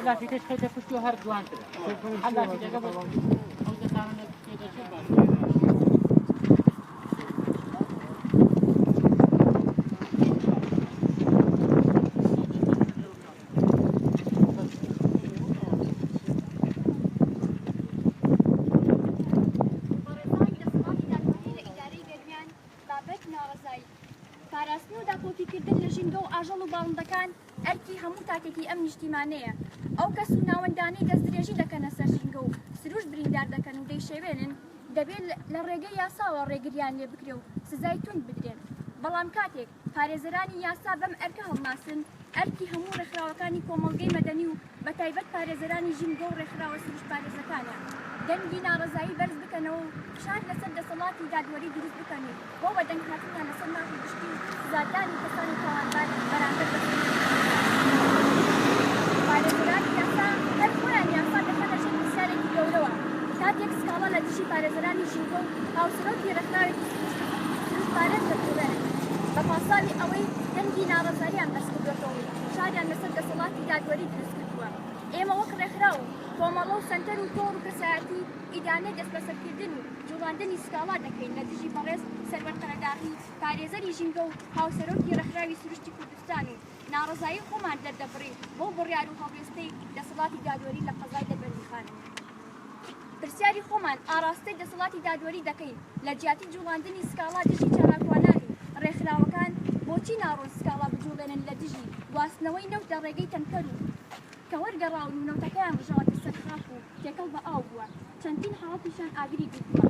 لا في تشخيص فشلو هر جوان ترى هلا في جذب أو تسامن كذا شو ئاژەڵ و باڵندەکان ئەرکی هەموو تاکێکی ئەم نیشتیمانەیە ئەو کەس و ناوەندانەی دەستدرێژی دەکەنە سەر ژینگە و سروش بریندار دەکەن و دەیشێوێنن دەبێت لە ڕێگەی یاساوە ڕێگریان لێ بکرێ و سزای تون بدرێن بەڵام کاتێک پارێزەرانی یاسا بەم ئەرکە هەڵناسن ئەرکی هەموو ڕێکخراوەکانی کۆمەڵگەی مەدەنی و بە تایبەت پارێزەرانی ژینگە و ڕێکخراوە سروش پارێزەکانە دەنگی ناڕەزایی بەرز بکەنەوە و شار لەسەر دەسەڵاتی دادوەری دروست بکەن و بۆ بە دەنگهاتنیان لەسەر ناخی گشتی و زادانی کەسانی تاوانبار بەرامبەر بکەن پارێزەرانی یاسا هەر خۆیان یاسا دەکەنە ژێر پرسیارێکی گەورەوە کاتێک سکاڵە لە دژی پارێزەرانی ژینگە و هاوسەرۆکی ڕێکخراوێکی سروش پارێز دەکرێن بە پاساوی ئەوەی دەنگی ناڕەزاییان بەرزکردوێتەوە و شاریان لەسەر دەسەڵاتی دادوەری دروست کردووە ئێمە وەک ڕێکخراو و کۆمەڵە و سەنتەر و تۆڕ و کەسایەتی ئیدانە دەست بەسەرکردن و جوڵاندنی سکاڵا دەکەین لە دژی بەڕێز سەروەرقەرەداغی پارێزەری ژینگە و هاوسەرۆکی ڕێکخراوی سروشتی کوردستان و ناڕەزایی خۆمان دەردەبڕین بۆ بڕیار و هەڵوێستەی دەسەڵاتی دادوەری لە قەزای دەربەندیخانە پرسیاری خۆمان ئاراستەی دەسەڵاتی دادوەری دەکەین لە جیاتی جوڵاندنی سکاڵا دژی چالاکوانانی ڕێکخراوەکان بۆچی ناڕۆن سکاڵا بجوڵێنن لە دژی گواستنەوەی نەوت لە ڕێگەی تەنکەر و کە وەرگەڕاون و نەوتەکەیان بژەوەتە سەر خاک و تێکەڵ بە ئاو بووە چەندین حاڵەتیشان ئاگری گرتووە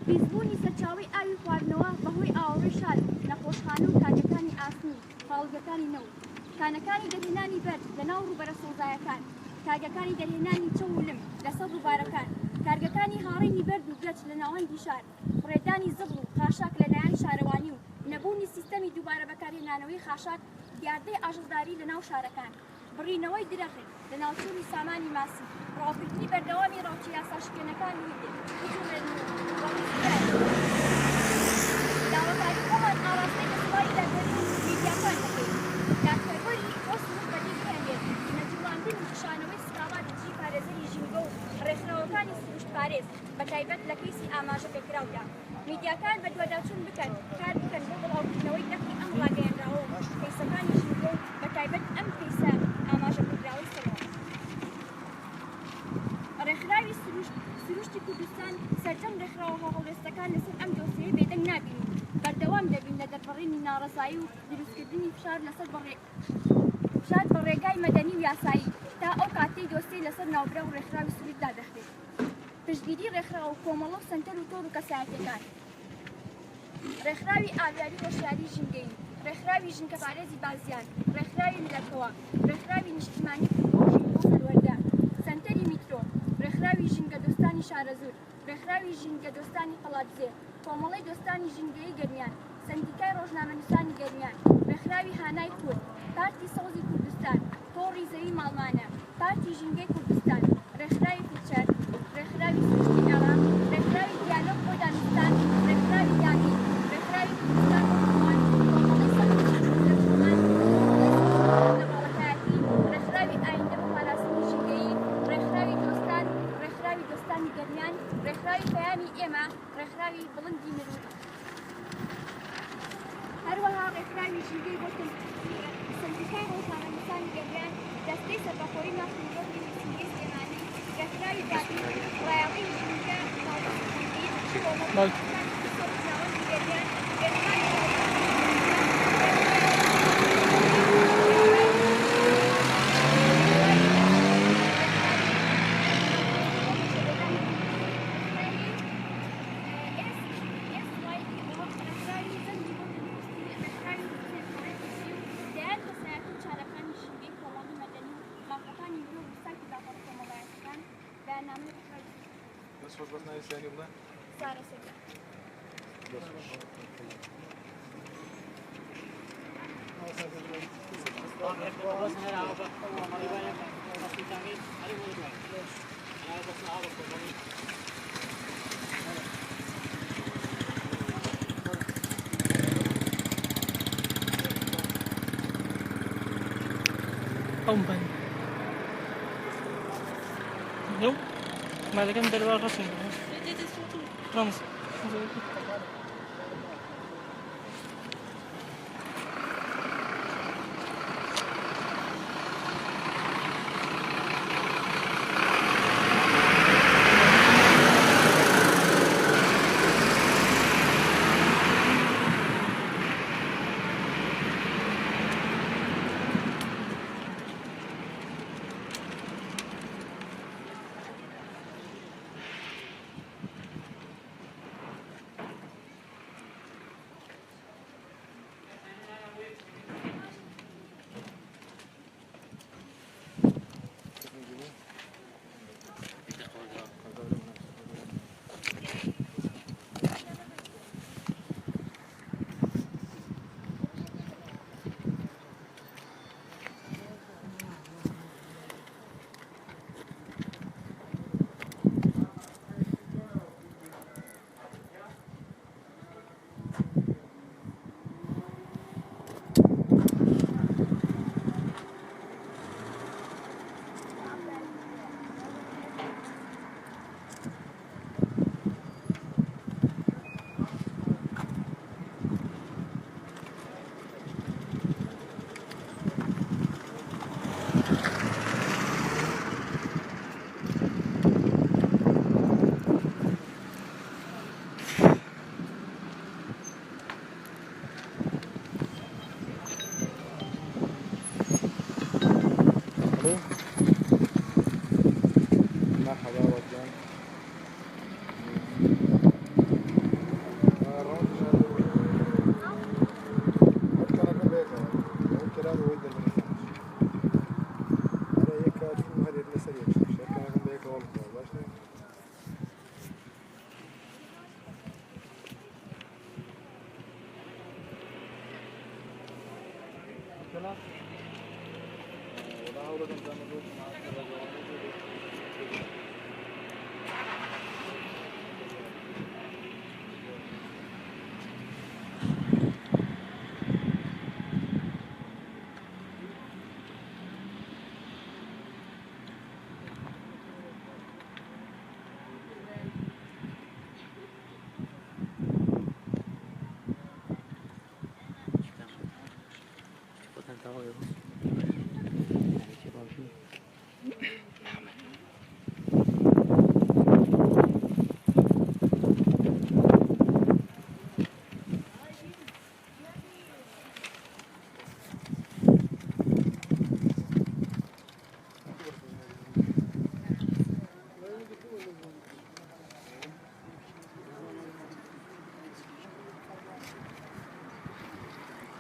پیسبوونی سەرچاوی ئاوی خواردنەوە بەهۆی ئاوەڕێی شار نەخۆشخانە و کاگەکانی ئاسنی خاڵگەکانی نەوت کانەکانی دەرهێنانی بەرد لە ناو ڕووبەرە سەوزایەکان کاگەکانی دەرهێنانی چەو و لم لەسەر ڕووبارەکان کارگەکانی هاڕێنی بەرد و گەچ لە ناوەندی شار ڕێدانی زبڵ و خاشاک لەلایەن شارەوانی و نەبوونی سیستەمی دووبارە بەکارهێنانەوەی خاشاک دیاردەی ئاژەڵداری لە ناو شارەکان بڕینەوەی درەخت لە ناوچووی سامانی ماسی ڕاوکردنی بەردەوامی ڕاوچی یاساشکێنەکانی داوەکاری خۆمان ئاراستەی دەسەڵاتی دادوەری میدیاکان دەکەین داکتەرۆری بۆ سروش بەدی بهێنێت نەجوڵاندن و پارێز بە تایبەت لە کەیسی ئاماژە پێکراودا. میدیاکان بە دووەداچوون بکەن کار بکەن بۆ بڵاوکردنەوەی نەخی ئەم ڕاگەیەنراوە و کەیسەکانی ژینگە و بە تایبەت ئەم کەیسە ئاماژە پێکراوەی سەرەوە. ڕێکخراوی سروشتی کوردستان سەرجەم ڕێکخراوە هەڵوێستەکان لەسەر ئەم دۆسیەی بێدەنگ نابینین. بەردەوام دەبین لە دەربڕینی ناڕەزایی و دروستکردنی فشار بە ڕێگای مەدەنی و یاسایی تا ئەو کاتەی دۆسیەی لەسەر ناوبرە و ڕێکخراوی سروشتدا دەخرێت. پشتگیری ڕێکخراوە و کۆمەڵە و سەنتەر و تۆڕ و کەسایەتیەکان. ڕێکخراوی ئاگاری هۆشیاری ژینگەی، ڕێکخراوی ژینگە پارێزی بازیان، ڕێکخراوی ملەتەوە، ڕێکخراوی نیشتیمانی خۆشی بۆ هەلوەردە، سەنتەری میترۆ، ڕێکخراوی ژینگە دۆستانی شارەزور، ڕێکخراوی ژینگە دۆستانی قەڵاتزێ، کۆمەڵەی دۆستانی ژینگەیی گەرمیان، سەندیکای ڕۆژنامەنووسانی گەرمیان، ڕێکخراوی هانای کورد، پارتی سەوزی کوردستان، تۆڕی زەوی ماڵمانە، پارتی ژینگەی کوردستان، ڕێکخراوی فیلچەر، ڕێکخراوی سروشتی ئێڕام، ڕێکخراوی دیالۆگ بۆ دانوستان، ڕێکخراوی دامی، ڕێکخراوی کوردستان بۆ هەڵوان، کۆمەڵەی سەرکوژی لە باڵەکایەتی، ڕێکخراوی ئایندە بۆ پاراستنی ژینگەیی، ڕێکخراوی دۆستان، ڕێکخراوی دۆستانی گەرمیان، ڕێکخراوی پەیامی ئێمە، ڕێکخراوی بڵندی مرود. هەروەها ڕێکخراوی ژینگەی بۆ سەندیکای ڕۆژنامەنووسانی گەرمیان، دەستەی سەربەخۆیی مافی مرۆڤی سروشتی سلێمانی، ڕێکخراوی دابی، ڕایەڵی ژینگە ناوەندی گەرمیان، Nasıl fazlasına isteyen yılda? سارە سەگە. Open. Não? Mas é que não deve levar assim. Vamos.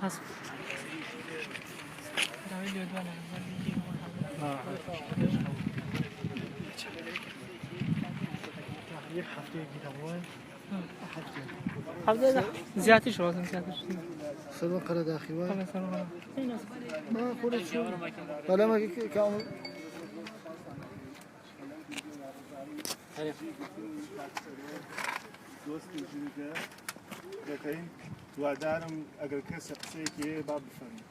حسب داوي لي دوانه یک هفته گیرم هفته زیادی شو اصلا زیادی شو سلام قرار داخلی وای خلاص سلام ما خودت شو ولی ما که دۆستی ژوورگە دەکەین دوادارم ئەگەر کەسە قسەیەکی هەیە با بفەرمێ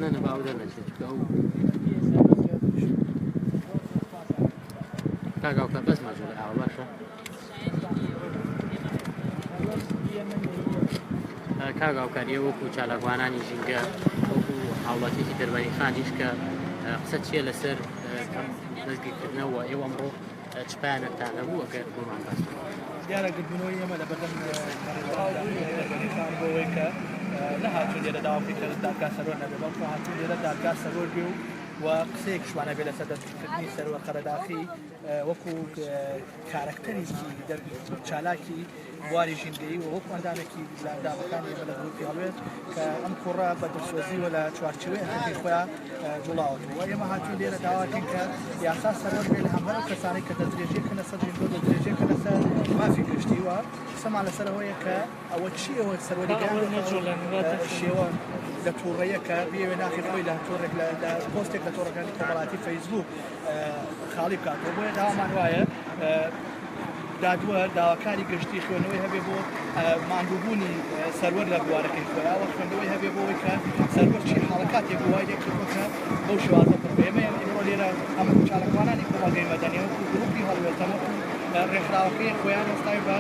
لا نه باودر نشید که او کاغا که بس ماجوله آو باشه کاغا کاری وکو چالاکوانانی جنگا وکو حاڵەتی دەربانی خانیش کە قسە چیە لەسەر دەستگیرکردنەوە ئێوە ئەمڕۆ چپیانەتان هەبوو ئەگەر بۆمان باس دیارەگردبوونەوەی ئێمە لە بەردەم بۆ ئەوەی کە نەهاتوو لێرە داواکەی کە دادگا سەرۆر نەبێ بەڵکو هاتوو لێرە دادگا سەرۆر بێ و قسەیەک شوانە بێ لەسەر دەستگیرکردنی سەرۆر قەرەداخی وەکو کارکتەرێکی چالاکی بواری ژینگەیی و وەکو ئەندامێکی دابەکانی ئێمە لە گروپی هەڵوێت کە ئەم کوڕە بە دەستوەزیوە لە چوارچێوەی هەندێکی خۆیان جوڵاوەتەوە ئێمە هاتوو لێرە داواکەین کە یاسا سەرۆر بێ لە هەموو کەسانی کە دەستدرێژێکە لەسەر ژینگۆ دەستدرێژێکە لەسەر مافی گشتیوە قسەمان لەسەرەوەیە کە ئەوە چیەوە سەرۆریگان شێوە لە تووڕەیەکە بێوێ ناخی خۆی لە تۆڕێک لە پۆستێک لە تۆڕەکانی کۆمەڵاتی فەیسبوک خاڵی بکاتەوە بۆیە داوامان وایە دادووە داواکاری گشتی خوێنەوەی هەبێ بۆ ماندووبوونی سەروەر لە بوارەکەی خۆیاوە خوێندەوەی هەبێ بۆەوەی کە سەروەر چی حاڵەکاتێک بووای دێککە بەو شێوازە پڕێمە ئێمە لێرە ئەمە چاڵەکوانانی کۆمەڵگەی مەدەنیە وەکو گروپی هەڵوێتەوە ڕێکخراوەکەی خۆیان ئێستای بە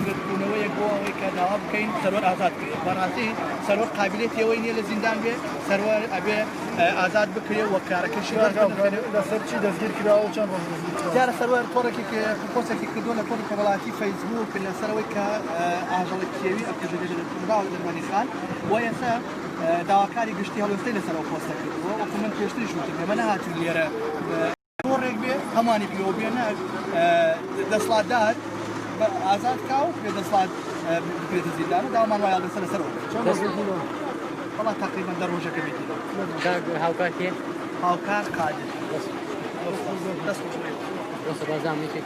گرتبوونەوەیەک بۆ ئەوەی کە داوا بکەین سەروەر ئازاد بکرێت بەڕاستی سەروەر قابلێتی ئەوەی نییە لە زیندان بێ سەروەر ئەبێ ئازاد بکرێت وە کارەکەشی لەسەرچی دەستگیر کراوە چەند دیارە سەروەر تۆڕێکی پۆستێکی کردووە لە تۆڕی کۆمەڵاتی فەیسبوک لەسەرەوەی کە ئاژەڵی کێوی ئەکردراوە دەرمانی خان و ئێستا داواکاری گشتی هەڵوێستی لەسەرەوە پۆستە کردووە وەکو من پێشتری شوتم ئێمە نەهاتوو لێرە تۆڕێک بێ هەمانی پێوە بێنە دەسڵاتدار ئازاد کاو پێ دەسڵات بکرێتە زیندان و داوامان وایە لەسەرەوە بەڵا تقریبان دە ڕۆژەکە بێتی هاوکار کێ هاوکار قادر دەست وەسە بازام نیچێ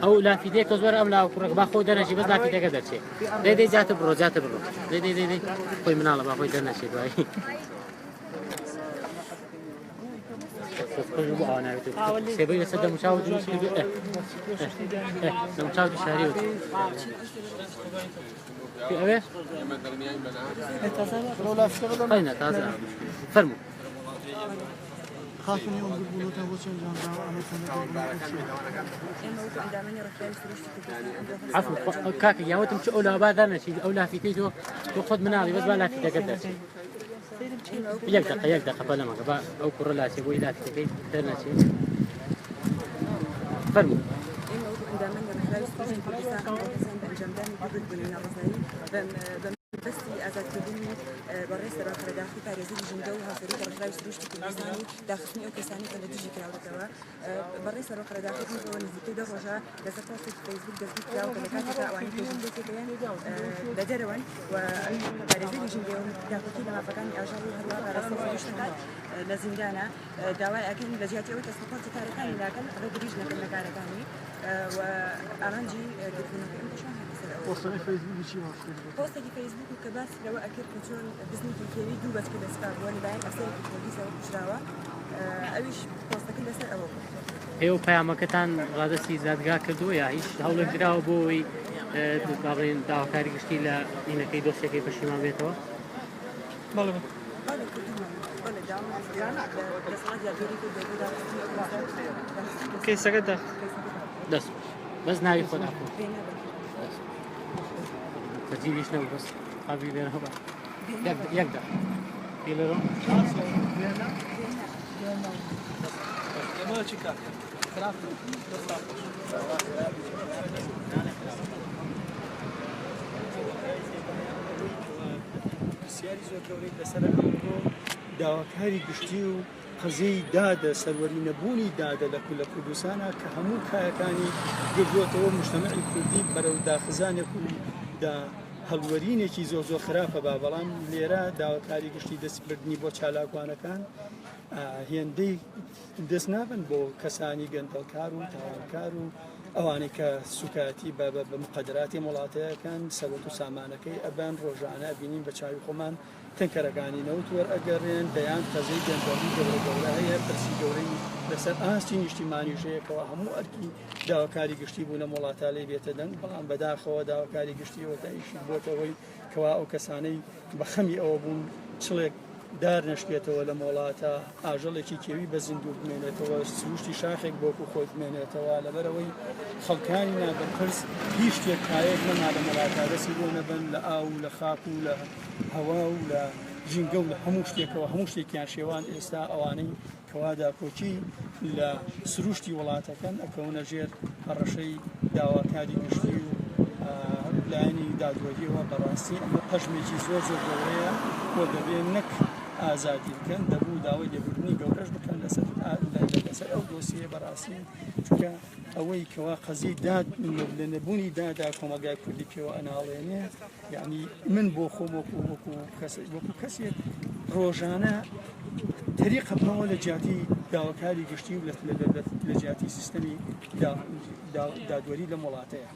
ئەو لافیدەیەکە زۆر ئەم لاو کوڕێک با خۆی دەنەشی بەس لافیدەکە دەرچێت دەی جاتە بڕۆ جاتە بڕۆ دەی خۆی مناڵە با خۆی دەرنەچێت دوایی تدخل بقى أنا سيبي لي سد مشاهد جنسي مشاهد شهري في أبي خلينا تازة فرموا خاصني يوم يقولوا تابو سنجان عفوا كاكي يا وتم شو أولى بعدنا شيء أولى في تيجو تأخذ مناضي بس ما لا تتقدر يقدر قبل ما قبل أو كرلا شيء وإلى تتقي ترنا شيء فرموا بس أزاد كبني برئيس الرئاسة داخل باريزي جندوها فريق الرئيس رئيس كردستاني داخلني أو كساني كلا تيجي كلاو كوا برئيس الرئاسة داخل هو نزيد ده رجع لزقة في فيسبوك ده كلاو كلا كاتب أواني كجندو كيان بدروان وباريزي جندوهم داخل كده ما فكان أجري هلا رئيس رئيس لزندانا دواء أكن لجهة أو تصفات تاريخاني لكن رجليج نكمل كاركاني وأرانجي دكتور وصلنا فيسبوك شيء بوست في فيسبوك وكباس لو أكيد كنتون بزني كيري دو بس كده سكاب وأنا بعين أسير في البوليس أو بشراوة أويش بوست كده سر أول هێو پامەکەتان ڕادستی زادگا کردووە یا هیچ هەوڵێک درراوە بۆی باڵێن داواکاری گشتی لە ئینەکەی دۆستەکەی پەشیمان بێتەوە بەڵێ هذا كله ولا دعوة بس ما جاب لي كده کەیسەکە دا دەست بەس ناوی خۆ ناکۆ تەجیبیش نەبوو بەس قابلی لێرەوە بە یەکدا لێرەوە ما چیکار خراپ پرسیاری زۆر گەورەی لەسەر ئەمڕۆ داواکاری گشتی و قەزەی دادە سەروەری نەبوونی دادە لە کوردستانە کە هەموو کایەکانی گردووەتەوە مجتەمەعی کوردی بەرەو داخزانێک و هەڵوەرینێکی زۆر خراپە بەڵام لێرە داواکاری گشتی دەستبردنی بۆ چالاکوانەکان هێندەی دەست نابن بۆ کەسانی گەندەڵکار و تاوانکار و ئەوانەی کە سوکاتی بە مقدراتی وڵاتەکان سەوەت و سامانەکەی ئەبان ڕۆژانە بینین بە چاوی خۆمان تەنکەرەکانی نەوت وەرئەگەڕێن دەیان قەزەی گەندەڵی گەورە هەیە پرسی گەورەی لەسەر ئاستی نیشتیمانیژەیەکەوە هەموو ئەرکی داواکاری گشتی بوو لە وڵاتە لێ بێتە دەنگ بەڵام بەداخەوە داواکاری گشتیەوە دایشی بۆتەوەی کەوا ئەو کەسانەی بە خەمی ئەوە بوون چڵێک دار نشکێتەوە لە وڵاتە ئاژەڵێکی کێوی بە زیندوو بمێنێتەوە سروشتی شاخێک بۆکو خۆی بمێنێتەوە لەبەرەوەی خەڵکانی نابەرپرس هیچ شتێک کایەک نەما لە وڵاتە دەستی بۆ نەبن لە ئاو لە خاک و لە هەوا و لە جینگە و لە هەموو شتێکەوە هەموو شتێکیان شێوان ئێستا ئەوانەی کەوادا کۆچی لە سروشتی وڵاتەکەن ئەکەونە ژێر هەڕەشەی داواکاری گشتی و لایەنی دادوەریەوە بەڕاستی ئەمە پەژمێکی زۆر گەورەیە بۆ دەبێت نەک ئازادی بکەن دەبوو داوای لێبوردنی گەورەش بکەن لەسەر ئەو دۆسیە بەڕاستی چونکە ئەوەی کەوا قەزی داد لە نەبوونی دادا کۆمەلگای کوردی پێوە ئەناڵێنێ یعنی من بۆ خۆم وەکو کەسێک ڕۆژانە تەریق بنەوە لە جیاتی داواکاری گشتی و لە جیاتی سیستەمی دادوەری لەم وڵاتەیە